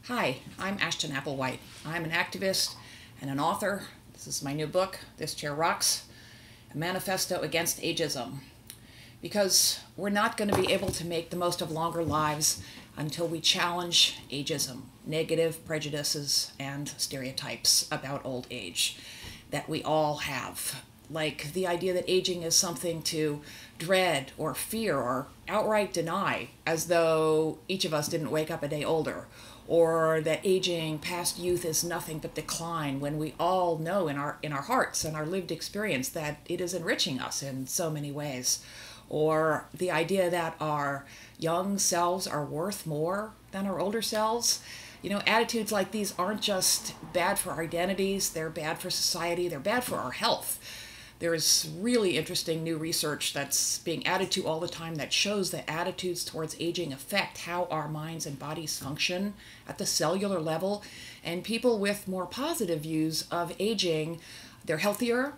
Hi, I'm Ashton Applewhite. I'm an activist and an author. This is my new book, This Chair Rocks, a Manifesto Against Ageism. Because we're not going to be able to make the most of longer lives until we challenge ageism, negative prejudices and stereotypes about old age that we all have. Like the idea that aging is something to dread or fear or outright deny, as though each of us didn't wake up a day older, or that aging past youth is nothing but decline, when we all know in our hearts and our lived experience that it is enriching us in so many ways. Or the idea that our young selves are worth more than our older selves. You know, attitudes like these aren't just bad for our identities, they're bad for society, they're bad for our health. There's really interesting new research that's being added to all the time that shows that attitudes towards aging affect how our minds and bodies function at the cellular level. And people with more positive views of aging, they're healthier,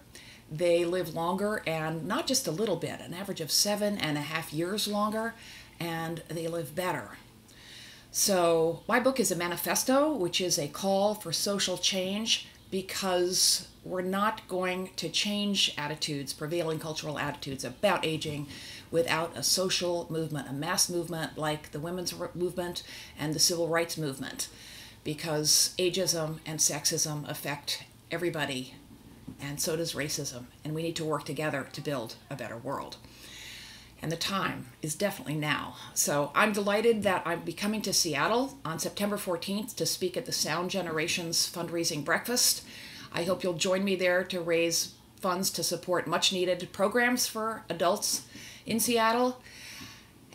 they live longer, and not just a little bit, an average of 7.5 years longer, and they live better. So my book is a manifesto, which is a call for social change, because we're not going to change attitudes, prevailing cultural attitudes about aging, without a social movement, a mass movement like the women's movement and the civil rights movement, because ageism and sexism affect everybody, and so does racism, and we need to work together to build a better world. And the time is definitely now. So I'm delighted that I'll be coming to Seattle on September 14th to speak at the Sound Generation's fundraising breakfast. I hope you'll join me there to raise funds to support much needed programs for adults in Seattle,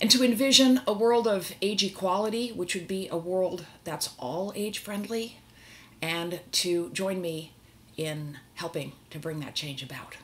and to envision a world of age equality, which would be a world that's all age friendly, and to join me in helping to bring that change about.